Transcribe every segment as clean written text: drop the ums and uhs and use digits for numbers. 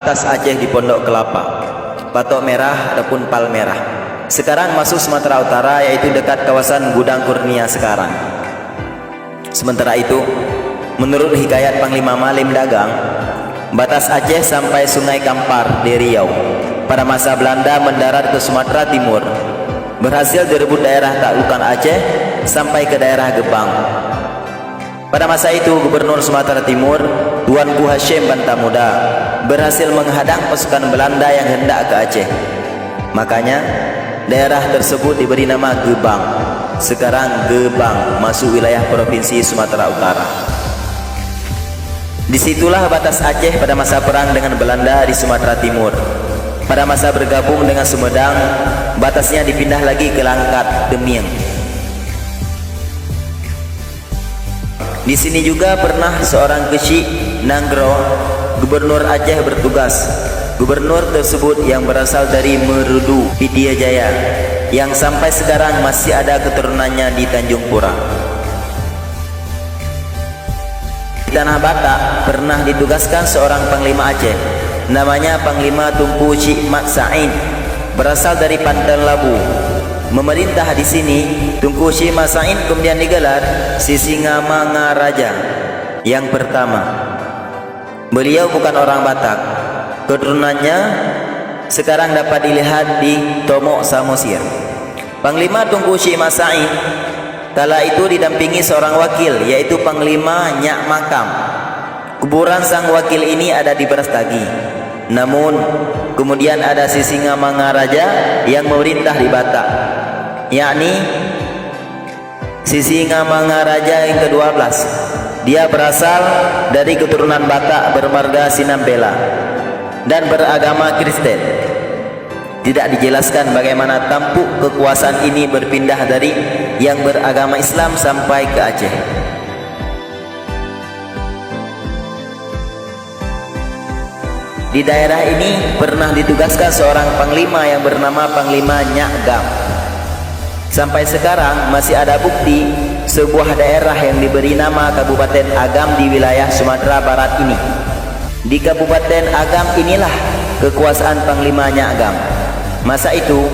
Atas Aceh di Pondok Kelapa, Batok Merah ataupun Palmerah. Sekarang masuk Sumatera Utara, yaitu dekat kawasan Gudang Kurnia sekarang. Sementara itu, menurut hikayat Panglima Malim Dagang, batas Aceh sampai Sungai Kampar di Riau. Pada masa Belanda mendarat ke Sumatera Timur, berhasil direbut daerah taklukan Aceh sampai ke daerah Gebang. Pada masa itu, Gubernur Sumatera Timur, Tuanku Hashim Bantamuda, berhasil menghadang pasukan Belanda yang hendak ke Aceh. Makanya, daerah tersebut diberi nama Gebang. Sekarang Gebang masuk wilayah Provinsi Sumatera Utara. Disitulah batas Aceh pada masa perang dengan Belanda di Sumatera Timur. Pada masa bergabung dengan Sumedang, batasnya dipindah lagi ke Langkat, Demiang. Di sini juga pernah seorang Kesyik Nanggro, Gubernur Aceh bertugas. Gubernur tersebut yang berasal dari Merudu, Pidie Jaya, yang sampai sekarang masih ada keturunannya di Tanjung Pura. Di Tanah Batak pernah ditugaskan seorang Panglima Aceh, namanya Panglima Tunku Syik Mat Said, berasal dari Pandan Labu. Memerintah di sini, Tunku Syik Mat Said kemudian digelar Sisingamangaraja yang pertama. Beliau bukan orang Batak. Keturunannya sekarang dapat dilihat di Tomok Samosir. Panglima Tunku Syik Mat Said kala itu didampingi seorang wakil, yaitu Panglima Nyak Makam. Kuburan sang wakil ini ada di Brastagi. Namun kemudian ada Sisingamangaraja yang memerintah di Batak, yakni Sisingamangaraja yang ke-12. Dia berasal dari keturunan Batak bermarga Sinambela dan beragama Kristen. Tidak dijelaskan bagaimana tampuk kekuasaan ini berpindah dari yang beragama Islam sampai ke Aceh. Di daerah ini pernah ditugaskan seorang panglima yang bernama Panglima Nyak Gam. Sampai sekarang masih ada bukti sebuah daerah yang diberi nama Kabupaten Agam di wilayah Sumatera Barat ini. Di Kabupaten Agam inilah kekuasaan Panglima Nyak Gam. Masa itu,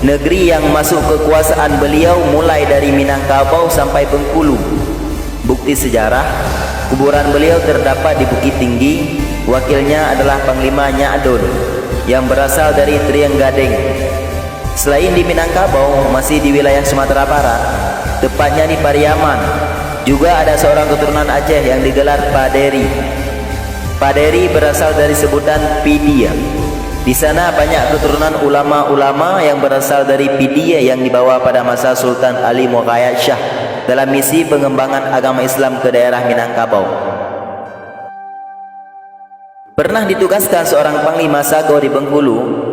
negeri yang masuk kekuasaan beliau mulai dari Minangkabau sampai Bengkulu. Bukti sejarah, kuburan beliau terdapat di Bukit Tinggi. Wakilnya adalah Panglima Nyak Dun yang berasal dari Trieng Gading. Selain di Minangkabau, masih di wilayah Sumatera Barat, tepatnya di Pariaman, juga ada seorang keturunan Aceh yang digelar Paderi. Paderi berasal dari sebutan Pidia. Di sana banyak keturunan ulama-ulama yang berasal dari Pidia yang dibawa pada masa Sultan Ali Muqayyad Shah dalam misi pengembangan agama Islam ke daerah Minangkabau. Pernah ditugaskan seorang Panglima Sago di Bengkulu.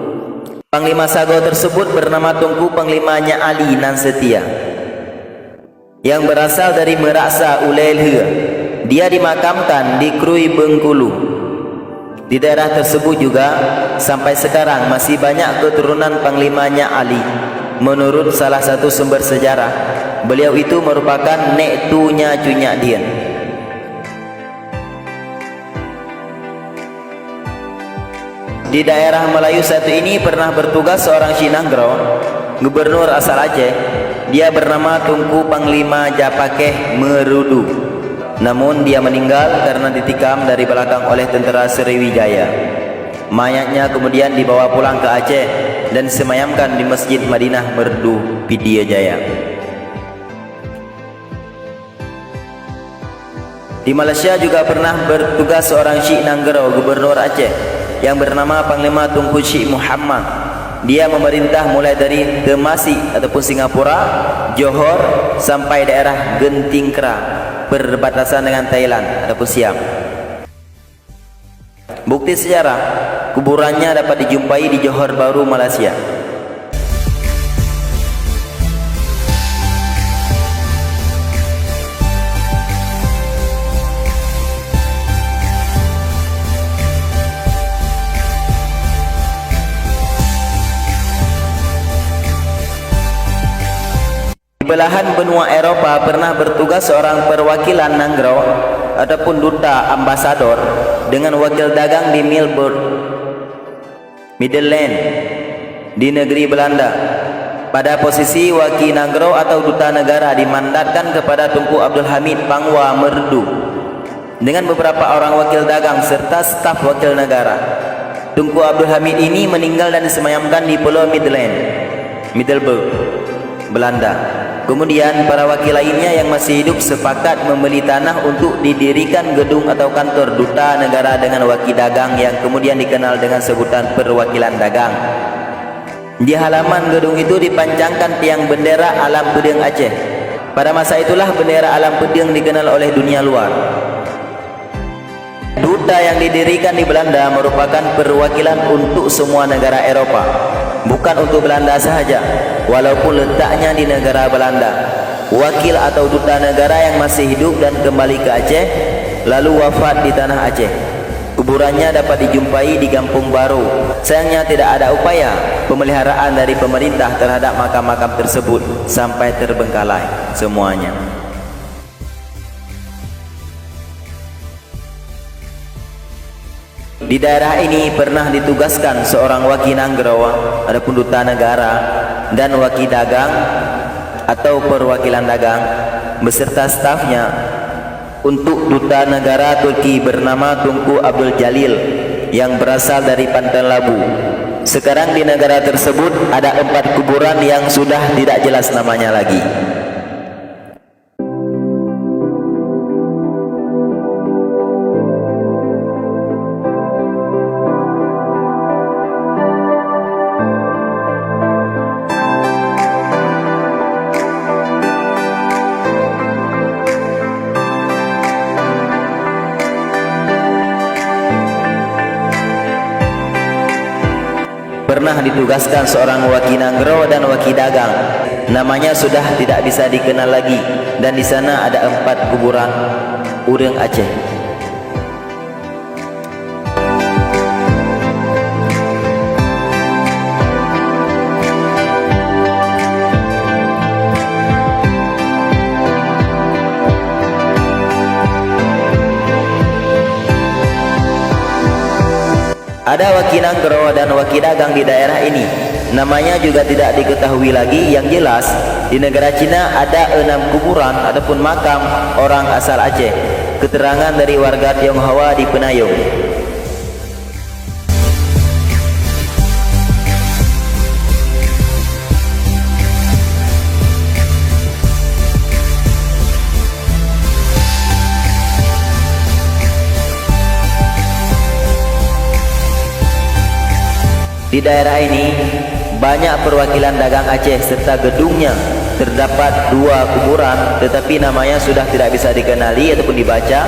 Panglima Sago tersebut bernama Tunku Panglima Nyak Ali Nan Setia, yang berasal dari Meraksa Ulelhe. Dia dimakamkan di Krui Bengkulu. Di daerah tersebut juga sampai sekarang masih banyak keturunan Panglima Nyak Ali. Menurut salah satu sumber sejarah, beliau itu merupakan nek tunya Cunyak Dien. Di daerah Melayu satu ini pernah bertugas seorang Sinanggro, gubernur asal Aceh. Dia bernama Tunku Panglima Japakeh Merudu. Namun dia meninggal karena ditikam dari belakang oleh tentara Sriwijaya. Mayatnya kemudian dibawa pulang ke Aceh dan disemayamkan di Masjid Madinah Merdu, Pidie Jaya. Di Malaysia juga pernah bertugas seorang Syik Nanggro, gubernur Aceh, yang bernama Panglima Tunku Syik Muhammad. Dia memerintah mulai dari Temasik ataupun Singapura, Johor sampai daerah Gentingkra, berbatasan dengan Thailand ataupun Siam. Bukti sejarah, kuburannya dapat dijumpai di Johor Bahru, Malaysia. Di belahan benua Eropa pernah bertugas seorang perwakilan Nanggro ataupun duta ambasador dengan wakil dagang di Melbourne, Middelland di negeri Belanda. Pada posisi Wakinagro atau duta negara dimandatkan kepada Tunku Abdul Hamid Pangwa Merdu dengan beberapa orang wakil dagang serta staf wakil negara. Tunku Abdul Hamid ini meninggal dan disemayamkan di Pulau Middelburg, Belanda. Kemudian para wakil lainnya yang masih hidup sepakat membeli tanah untuk didirikan gedung atau kantor duta negara dengan wakil dagang yang kemudian dikenal dengan sebutan perwakilan dagang. Di halaman gedung itu dipancangkan tiang bendera alam Pedeng Aceh. Pada masa itulah bendera alam Pedeng dikenal oleh dunia luar. Duta yang didirikan di Belanda merupakan perwakilan untuk semua negara Eropa, bukan untuk Belanda sahaja. Walaupun letaknya di negara Belanda, wakil atau duta negara yang masih hidup dan kembali ke Aceh lalu wafat di tanah Aceh, kuburannya dapat dijumpai di Kampung Baru. Sayangnya tidak ada upaya pemeliharaan dari pemerintah terhadap makam-makam tersebut sampai terbengkalai semuanya. Di daerah ini pernah ditugaskan seorang Wakinagro, adapun duta negara dan wakil dagang atau perwakilan dagang beserta stafnya untuk duta negara Turki bernama Tunku Abdul Jalil yang berasal dari Pantai Labu. Sekarang di negara tersebut ada 4 kuburan yang sudah tidak jelas namanya lagi. Pernah ditugaskan seorang Wakinagro dan wakil dagang, namanya sudah tidak bisa dikenal lagi, dan di sana ada 4 kuburan urang Aceh. Ada Wakinagro dan wakil dagang di daerah ini. Namanya juga tidak diketahui lagi. Yang jelas di negara Cina ada 6 kuburan ataupun makam orang asal Aceh. Keterangan dari warga Tionghoa di Penayung. Di daerah ini banyak perwakilan dagang Aceh serta gedungnya. Terdapat 2 kuburan tetapi namanya sudah tidak bisa dikenali ataupun dibaca.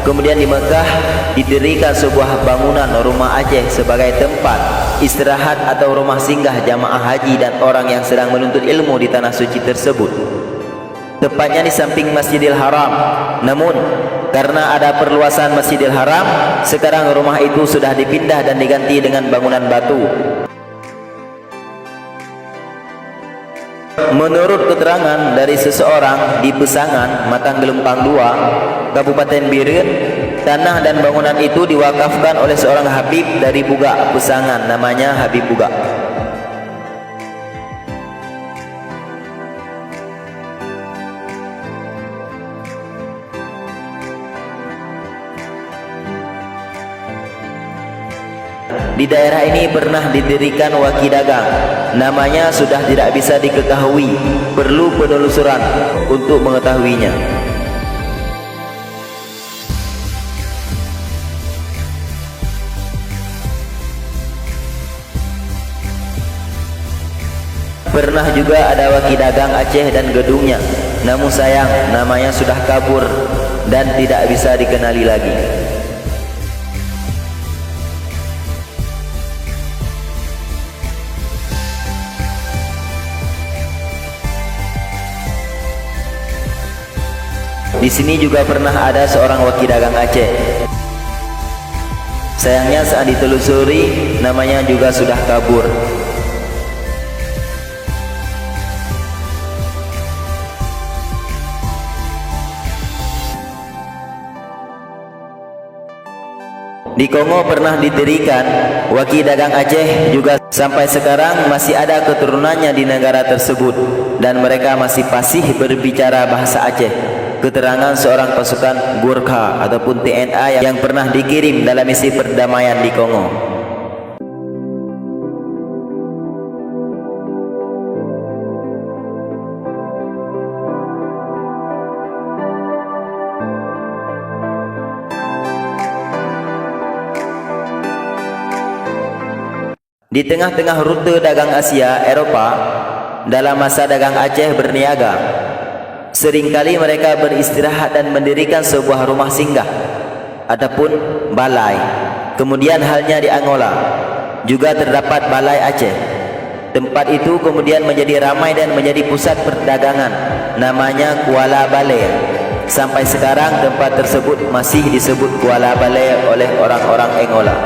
Kemudian di Mekah didirikan sebuah bangunan rumah Aceh sebagai tempat istirahat atau rumah singgah jamaah haji dan orang yang sedang menuntut ilmu di tanah suci tersebut, tepatnya di samping Masjidil Haram. Namun karena ada perluasan Masjidil Haram, sekarang rumah itu sudah dipindah dan diganti dengan bangunan batu. Menurut keterangan dari seseorang di Pesangan, Matang Gelempang 2, Kabupaten Biren, tanah dan bangunan itu diwakafkan oleh seorang Habib dari Buga, Pesangan, namanya Habib Buga. Di daerah ini pernah didirikan wakil dagang, namanya sudah tidak bisa diketahui, perlu penelusuran untuk mengetahuinya. Pernah juga ada wakil dagang Aceh dan gedungnya, namun sayang namanya sudah kabur dan tidak bisa dikenali lagi. Di sini juga pernah ada seorang wakil dagang Aceh. Sayangnya saat ditelusuri namanya juga sudah kabur. Di Kongo pernah didirikan Waki Dagang Aceh juga sampai sekarang masih ada keturunannya di negara tersebut dan mereka masih fasih berbicara bahasa Aceh. Keterangan seorang pasukan Gurkha ataupun TNA yang pernah dikirim dalam misi perdamaian di Kongo. Di tengah-tengah rute dagang Asia, Eropah, dalam masa dagang Aceh berniaga, seringkali mereka beristirahat dan mendirikan sebuah rumah singgah ataupun balai. Kemudian halnya di Angola, juga terdapat balai Aceh. Tempat itu kemudian menjadi ramai dan menjadi pusat perdagangan, namanya Kuala Bale. Sampai sekarang tempat tersebut masih disebut Kuala Bale oleh orang-orang Angola.